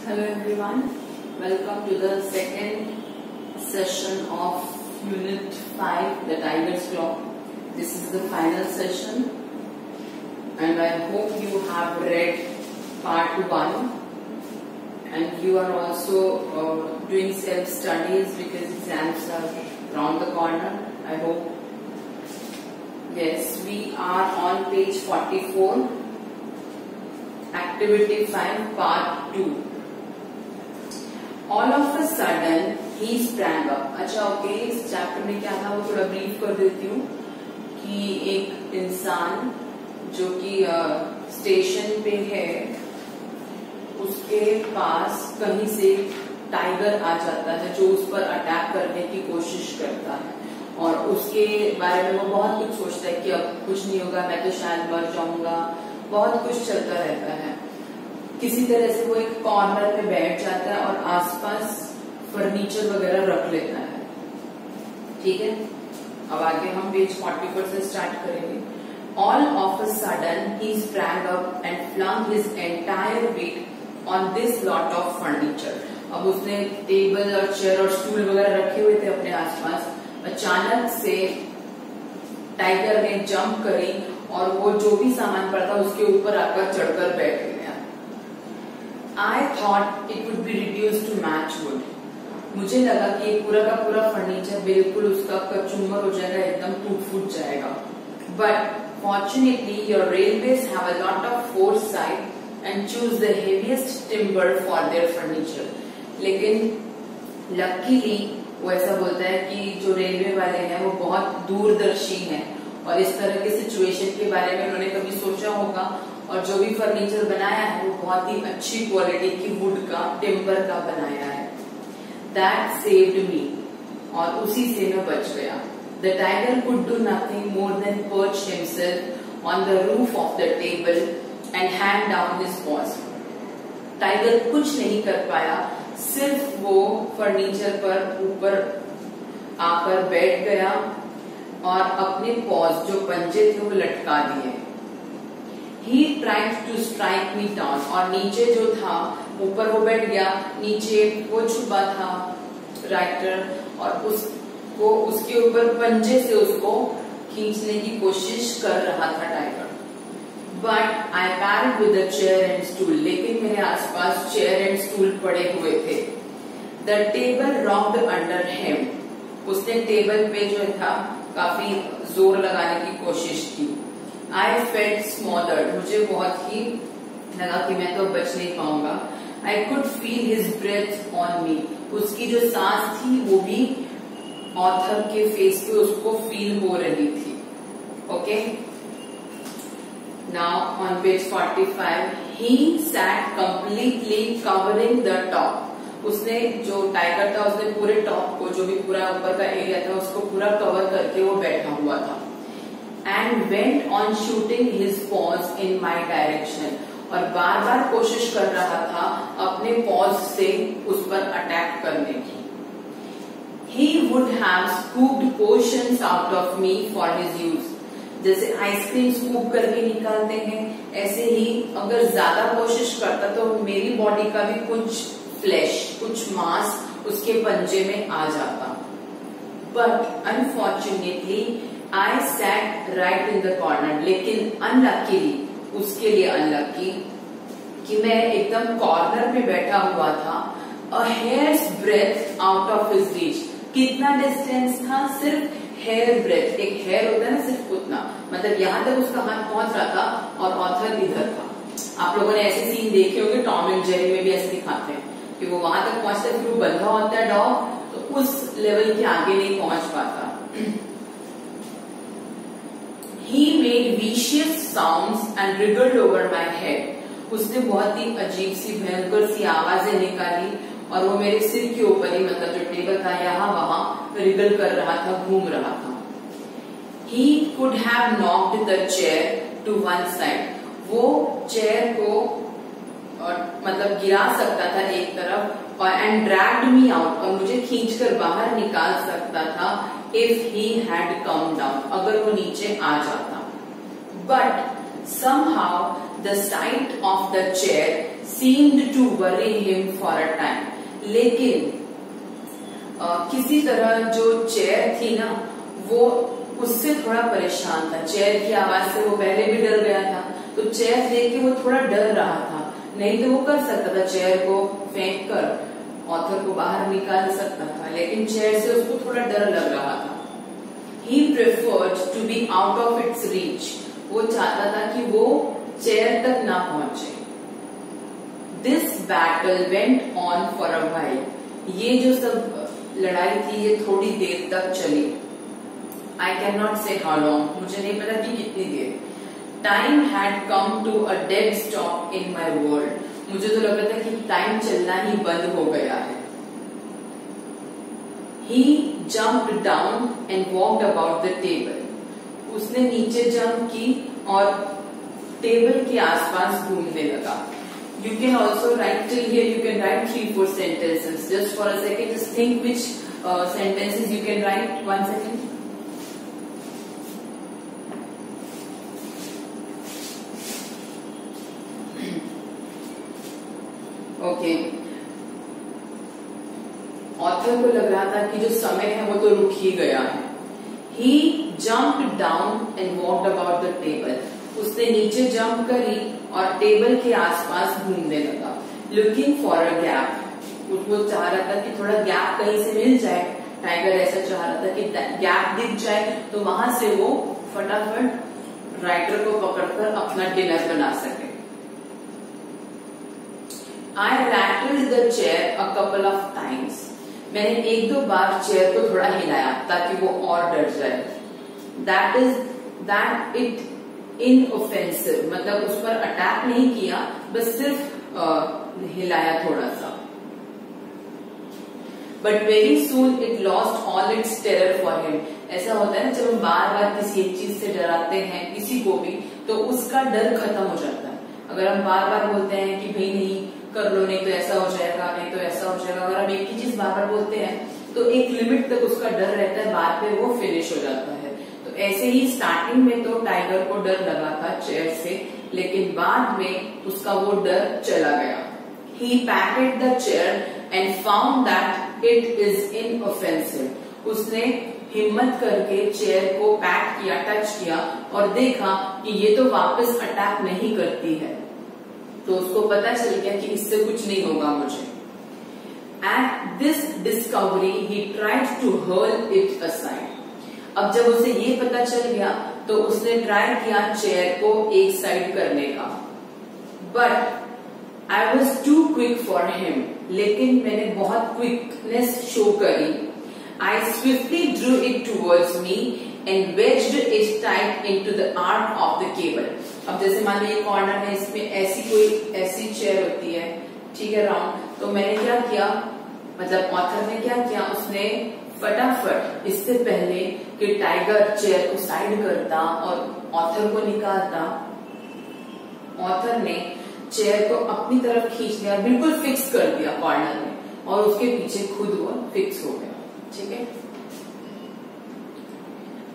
Hello everyone, welcome to the second session of Unit 5, the Tiger's Claw. This is the final session and I hope you have read part 1 and you are also doing self-studies because exams are around the corner, I hope. Yes, we are on page 44, Activity 5, Part 2. All of a sudden, he sprang up. अच्छा okay, इस chapter में क्या था वो थोड़ा brief कर देती हूँ कि एक इंसान जो कि स्टेशन पे है, उसके पास कहीं से टाइगर आ जाता है जो उस पर अटैक करने की कोशिश करता है और उसके बारे में वो बहुत कुछ सोचता है कि अब कुछ नहीं होगा, मैं तो शायद मर जाऊंगा, बहुत कुछ चलता रहता है। किसी तरह से वो एक कॉर्नर पे बैठ जाता है और आसपास फर्नीचर वगैरह रख लेता है। ठीक है, अब आगे हम पेज 44 से स्टार्ट करेंगे। All of a sudden he sprang up and flung his entire weight on this lot of furniture. अब उसने टेबल और चेयर और स्टूल वगैरह रखे हुए थे अपने आसपास। अचानक से टाइगर ने जंप करी और वो जो भी सामान पड़ा था उसके ऊपर आकर चढ़कर बैठ गया। I thought it would be reduced to matchwood. मुझे लगा कि ये पूरा का पूरा फर्नीचर बिल्कुल उसका कचूमर हो जाएगा, एकदम टूट-फूट जाएगा। But fortunately, your railways have a lot of foresight and choose the heaviest timber for their furniture. लेकिन luckily वो ऐसा बोलता है कि जो रेलवे वाले हैं वो बहुत दूरदर्शी हैं और इस तरह के सिचुएशन के बारे में उन्होंने कभी सोचा होगा और जो भी फर्नीचर बनाया है वो बहुत ही अच्छी क्वालिटी की वुड का, टिम्बर का बनाया है। That saved me, और उसी से मैं बच गया। The tiger could do nothing more than perch himself on the roof of the table and hang down his paws. Tiger कुछ नहीं कर पाया, सिर्फ वो फर्नीचर पर ऊपर आकर बैठ गया और अपने पॉज जो पंजे थे वो लटका दिए। He tried to strike me down, और नीचे जो था, ऊपर वो बैठ गया, नीचे वो छुपा था राइटर और उसको उसके ऊपर पंजे से उसको खींचने की कोशिश कर रहा था tiger. But I parried with the chair and stool, लेकिन मेरे आसपास चेयर एंड स्टूल पड़े हुए थे। The table rocked under him, उसने टेबल पे जो था काफी जोर लगाने की कोशिश की। I felt smothered, मुझे बहुत ही लगा कि मैं तो बच नहीं पाऊंगा। I could feel his breath on me, उसकी जो सांस थी वो भी ऑथर के फेस पे उसको फील हो रही थी। Okay, now on page 45, he sat completely covering the top. उसने जो टाइगर था उसने पूरे टॉप को, जो भी पूरा ऊपर का एरिया था उसको पूरा कवर करके वो बैठा हुआ था। And went on shooting his paws in my direction, और बार बार कोशिश कर रहा था अपने पॉज से उस पर अटैक करने की। He would have scooped portions out of me for his use. जैसे आइसक्रीम स्कूप करके निकालते हैं, ऐसे ही अगर ज्यादा कोशिश करता तो मेरी बॉडी का भी कुछ फ्लैश, कुछ मांस उसके पंजे में आ जाता। But unfortunately I sat right in the corner, लेकिन अनलकीली, उसके लिए अनलकी कि मैं एकदम कॉर्नर पे बैठा हुआ था। A hair's breadth out of his reach, कितना डिस्टेंस था? सिर्फ हेयर ब्रेथ, एक हेयर होता है ना, सिर्फ उतना, मतलब यहाँ तक उसका हाथ पहुंच रहा था और ऑथर इधर था। आप लोगों ने ऐसे सीन देखे होंगे, टॉम एंड जेरी में भी ऐसे दिखाते हैं कि वो वहां तक पहुंचता है, फिर वो बंधा होता है डॉग, तो उस लेवल के आगे नहीं पहुंच पाता। He made vicious sounds and wriggled over my head. उसने बहुत ही अजीब सी, भयंकर सी आवाजें निकाली और वो मेरे सिर के ऊपर ही, मतलब जो टेबल था यहाँ वहां रिगल कर रहा था, घूम रहा था। He could have knocked the chair to one side. वो चेयर को मतलब गिरा सकता था एक तरफ और and dragged me out, और मुझे खींचकर बाहर निकाल सकता था if he had come down, अगर वो नीचे आ जाता। But somehow the sight of the chair seemed to worry him for a time. लेकिन किसी तरह जो चेयर थी ना, वो उससे थोड़ा परेशान था। चेयर की आवाज से वो पहले भी डर गया था, तो चेयर देख के वो थोड़ा डर रहा था। नहीं तो वो कर सकता था, चेयर को फेंक कर ऑथर को बाहर निकाल सकता था, लेकिन चेयर से उसको थोड़ा डर लग रहा था। He preferred to be out of its reach. वो चाहता था कि वो चेयर तक ना पहुंचे। This battle went on for a while. ये जो सब लड़ाई थी ये थोड़ी देर तक चली। I cannot say how long. मुझे नहीं पता कि कितनी देर। Time had come to a dead stop in my world. मुझे तो लग रहा था कि टाइम चलना ही बंद हो गया है। He jumped down and walked about the table. उसने नीचे जंप की और टेबल के आसपास घूमने लगा। You can also write till here. You can write 3-4 sentences. Just for a second, just think which sentences you can write. 1 second. Okay, author को लग रहा था कि जो समय है वो तो रुक ही गया है। He jumped down and walked about the table. उसने नीचे जंप करी और टेबल के आसपास घूमने लगा। Looking for a gap. वो चाह रहा था कि थोड़ा गैप कहीं से मिल जाए। टाइगर ऐसा चाह रहा था कि गैप दिख जाए तो वहां से वो फटाफट राइटर को पकड़कर अपना डिनर बना सके। I rattled the chair a couple of times. मैंने 1-2 बार चेयर को थोड़ा हिलाया ताकि वो और डर जाए। That it inoffensive, मतलब उस पर अटैक नहीं किया, बस सिर्फ हिलाया थोड़ा सा। But very soon it lost all its terror for him. ऐसा होता है ना, जब हम बार बार किसी एक चीज से डराते हैं किसी को भी, तो उसका डर खत्म हो जाता है। अगर हम बार बार बोलते हैं कि भाई नहीं कर लो, नहीं तो ऐसा हो जाएगा, नहीं तो ऐसा हो जाएगा, अगर हम एक ही चीज बार बार बोलते हैं तो एक लिमिट तक उसका डर रहता है, बाद में वो फिनिश हो जाता है। तो ऐसे ही स्टार्टिंग में तो टाइगर को डर लगा था चेयर से, लेकिन बाद में उसका वो डर चला गया। He patted the chair and found that it is inoffensive. उसने हिम्मत करके चेयर को पैट किया, टच किया और देखा कि ये तो वापस अटैक नहीं करती है, तो उसको पता चल गया कि इससे कुछ नहीं होगा मुझे। At this discovery, he tried to hurl it aside. अब जब उसे ये पता चल गया तो उसने ट्राई किया चेयर को एक साइड करने का। But I was too quick for him. लेकिन मैंने बहुत क्विकनेस शो करी। I swiftly drew it towards me and wedged it tight into the arc of the cable. अब जैसे मान लो ये कॉर्नर है, इसमें ऐसी चेयर होती है, ठीक है, राउंड। तो मैंने क्या किया, मतलब ऑथर ने क्या किया, उसने फटाफट इससे पहले कि टाइगर चेयर को साइड करता और ऑथर को निकालता, ऑथर ने चेयर को अपनी तरफ खींच लिया, बिल्कुल फिक्स कर दिया कॉर्नर में, और उसके पीछे खुद वो फिक्स हो गया। ठीक है,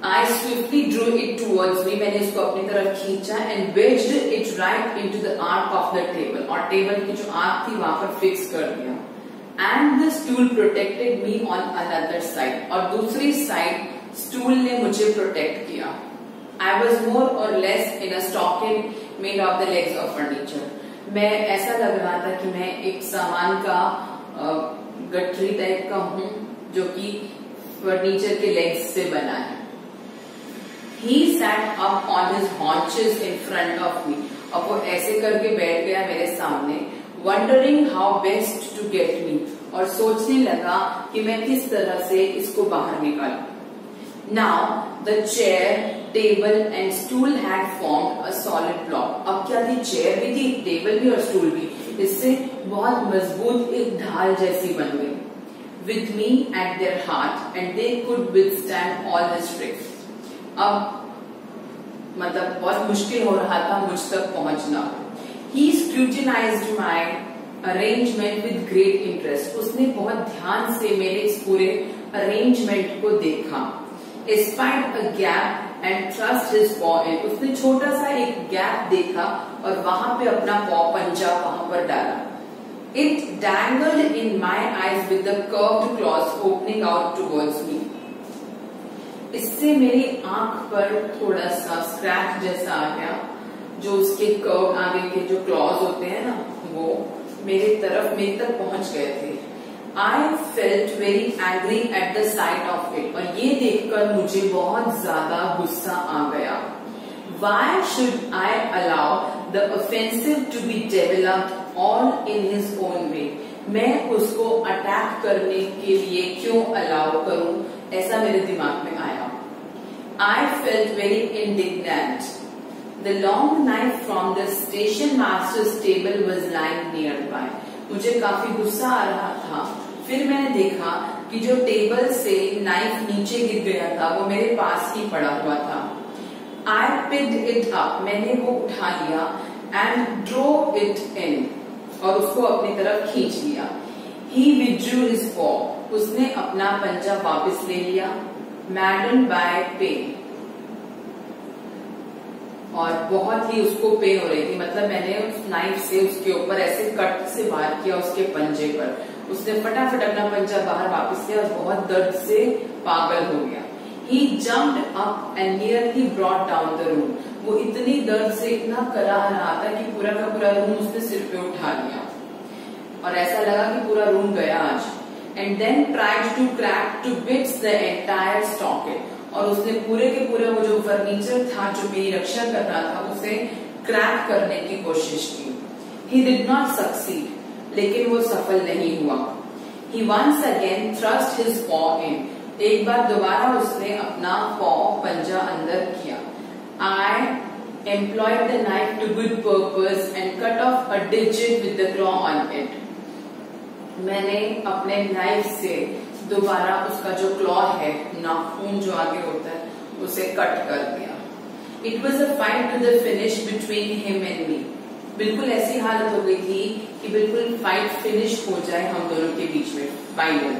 I swiftly drew it towards me. मैंने इसको अपनी तरफ खींचा and wedged it right into the arc of the table. और टेबल की जो आर्क थी वहां पर फिक्स कर दिया। And the stool protected me on another side. और दूसरी साइड स्टूल ने मुझे प्रोटेक्ट किया। I was more or less in a stocking made of the legs of furniture. मैं ऐसा लग रहा था कि मैं एक सामान का गठरी टाइप का हूँ जो कि फर्नीचर के लेग्स से बना है। He sat up on his haunches in front of me. अब वो ऐसे करके बैठ गया मेरे सामने, wondering how best to get me, और सोचने लगा कि मैं किस तरह से इसको बाहर निकालूं। Now the chair, table and stool had formed a solid block. अब क्या थी, चेयर भी थी, टेबल भी और स्टूल भी, इससे बहुत मजबूत एक ढाल जैसी बन गई। With me at their heart and they could withstand all this tricks. अब मतलब बहुत मुश्किल हो रहा था मुझ तक पहुंचना। He scrutinized my arrangement with great interest. उसने बहुत ध्यान से मेरे इस पूरे अरेंजमेंट को देखा। Despite a gap and thrust his paw in. उसने छोटा सा एक गैप देखा और वहां पे अपना पंजा वहां पर डाला. It dangled in my eyes with the curved claws opening out towards me. इससे मेरी आंख पर थोड़ा सा स्क्रैच जैसा आ गया. जो उसके कर्व आगे के जो क्लॉज होते हैं ना, वो मेरे तक पहुंच गए थे. I felt very angry at the sight of it. और ये देखकर मुझे बहुत ज्यादा गुस्सा आ गया. Why should I allow the offensive to be developed all in his own way? मैं उसको अटैक करने के लिए क्यों अलाउ करूं, ऐसा मेरे दिमाग में आया. I felt very indignant. The long knife from the station master's table was lying nearby. मुझे काफी गुस्सा आ रहा था. फिर मैंने देखा कि जो टेबल से नाइफ नीचे गिर गया था वो मेरे पास ही पड़ा हुआ था. I picked it up. मैंने वो उठा लिया and drove it in. और उसको अपनी तरफ खींच लिया. He withdrew his paw. उसने अपना पंजा वापस ले लिया. Maddened by pain. और बहुत ही उसको पेन हो रही थी. मतलब मैंने उस नाइफ से उसके ऊपर ऐसे कट से वार किया उसके पंजे पर. उसने फटाफट अपना पंजा बाहर वापस लिया और बहुत दर्द से पागल हो गया. He jumped up and nearly brought down the room. वो इतनी दर्द से इतना कराह रहा था कि पूरा का पूरा रूम उसने सिर पे उठा लिया और ऐसा लगा कि पूरा रूम गया आज. And then tried to crack to bits the entire stocking. और उसने पूरे के पूरे वो जो फर्नीचर था जो मेरी रक्षा कर रहा था उसे क्रैक करने की कोशिश की. He did not succeed. लेकिन वो सफल नहीं हुआ. He once again thrust his paw in. एक बार दोबारा उसने अपना पंजा अंदर किया. I employed the knife to good purpose and cut off a digit with the claw on it. मैंने अपने नाइफ से दोबारा उसका जो क्लॉ है, नाखून जो आगे होता है, उसे कट कर दिया. It was a fight to the finish between him and me. बिल्कुल ऐसी हालत हो गई थी कि बिल्कुल फाइट फिनिश हो जाए हम दोनों के बीच में. Final.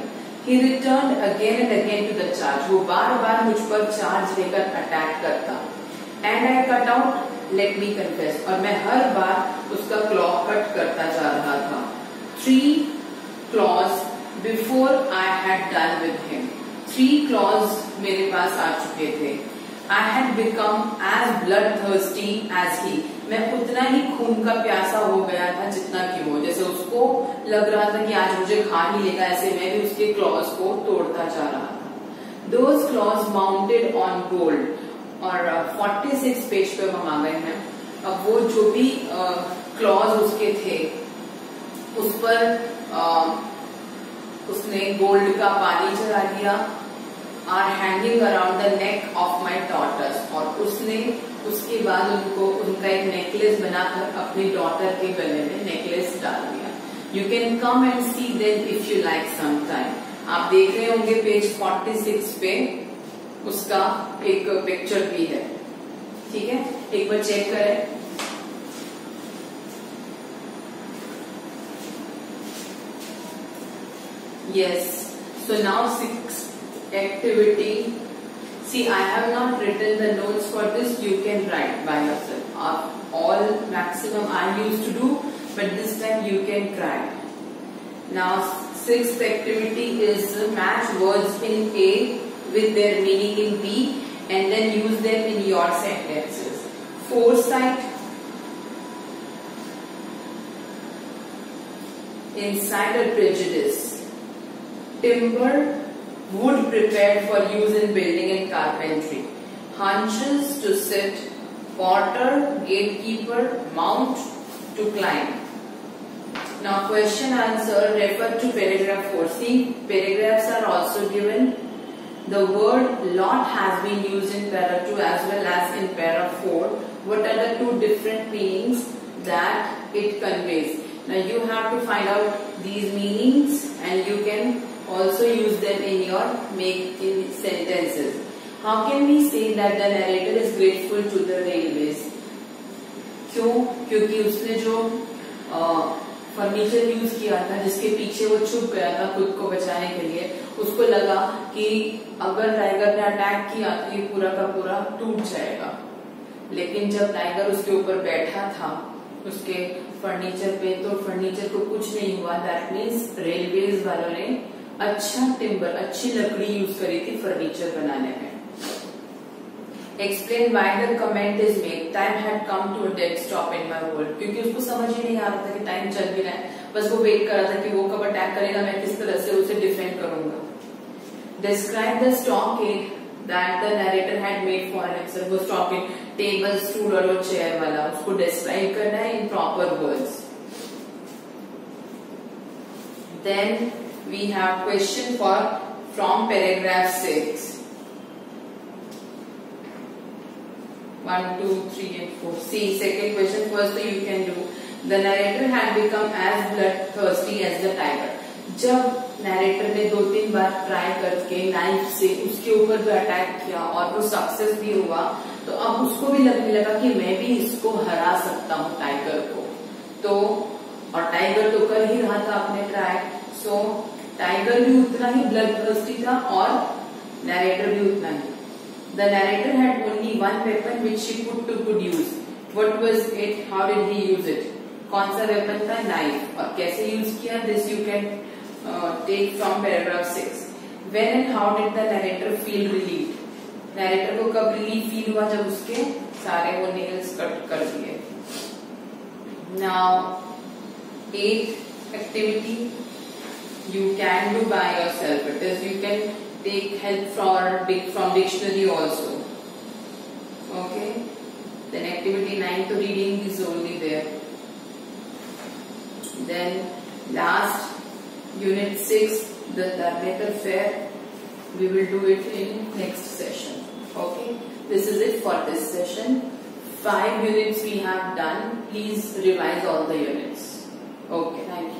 He returned again and again to the charge. वो बार बार मुझ पर चार्ज लेकर अटैक करता. And I cut out, let me confess. और मैं हर बार उसका क्लॉ कट करता जा रहा था. 3 claws before I had done with him. 3 claws मेरे पास आ चुके थे. I had become as bloodthirsty as he. मैं उतना ही खून का प्यासा हो गया था जितना कि वो. जैसे उसको लग रहा था कि आज मुझे खा ही लेगा, ऐसे मैं भी उसके क्लॉज को तोड़ता जा रहा था. Those claws mounted on gold. और 46 पेज पे हम आ गए हैं. अब वो जो भी क्लॉज उसके थे उस पर उसने गोल्ड का पानी चढ़ा दिया. Are hanging around the neck of my daughters. और उसने उसके बाद उनका एक नेकलेस बनाकर अपनी डॉटर के गले में नेकलेस डाल दिया. You can come and see them if you like some time. आप देख रहे होंगे पेज 46 पे उसका एक पिक्चर भी है. ठीक है, एक बार चेक करें. Yes. So now 6th activity. See, I have not written the notes for this. You can write by yourself. All maximum I used to do, but this time you can try. Now 6th activity is match words in A with their meaning in B and then use them in your sentences. Foresight, insider prejudice. Timber, wood prepared for use in building and carpentry. Hunches, to sit. Porter, gatekeeper. Mount, to climb. Now question answer, refer to paragraph 4. See, paragraphs are also given. The word lot has been used in para 2 as well as in para 4. What are the 2 different meanings that it conveys? Now you have to find out these meanings and you can also use them in your making sentences. How can we say that the narrator is grateful to the railways? क्यों? क्योंकि उसने जो furniture use किया था जिसके पीछे वो छुप गया था खुद को बचाने के लिए। उसको लगा कि अगर टाइगर ने अटैक किया तो ये पूरा का पूरा टूट जाएगा, लेकिन जब टाइगर उसके ऊपर बैठा था उसके फर्नीचर पे तो फर्नीचर को कुछ नहीं हुआ। दैट मीन्स रेलवेज वालों ने अच्छा टिम्बर, अच्छी लकड़ी यूज करी थी फर्नीचर बनाने में। Explain why the comment is made. Time had come to a dead stop in my world. क्योंकि उसको समझ ही नहीं आ रहा था कि टाइम चल भी रहा है, बस वो वेट कर रहा था कि वो कब अटैक करेगा, मैं किस तरह से उसे डिफेंड करूंगा। Describe the stockade that the narrator had made for himself. वो stockade टेबल, स्टूल और वो चेयर वाला, उसको डिस्क्राइब करना है in proper words. Then we have question for from paragraph 6. 1, 2, 3 and 4. See, second question first you can do. The narrator had become as bloodthirsty as the tiger. जब narrator ने 2-3 बार try करके knife से उसके ऊपर भी attack किया और वो सक्सेस भी हुआ, तो अब उसको भी लगने लगा कि मैं भी इसको हरा सकता हूँ टाइगर को। तो और टाइगर तो कर ही रहा था अपने ट्राई, सो टाइगर भी उतना ही ब्लडथर्स्टी था और नैरेटर भी उतना ही। The narrator had only one weapon which she put to good use. What was it? How did he use it? कौन सा वेपन था? नाइफ। और कैसे यूज किया? This you can take from paragraph 6. When and how did the narrator feel relieved? narrator को कब relief feel हुआ? जब उसके सारे वो nails कट कर दिए। Now 8th activity you can do by yourself. It is you can take help from dictionary also. Okay. Then activity 9 to reading is only there. Then last unit 6, the narrator fair. We will do it in next session. Okay. This is it for this session. 5 units we have done. Please revise all the units. Okay. Thank you.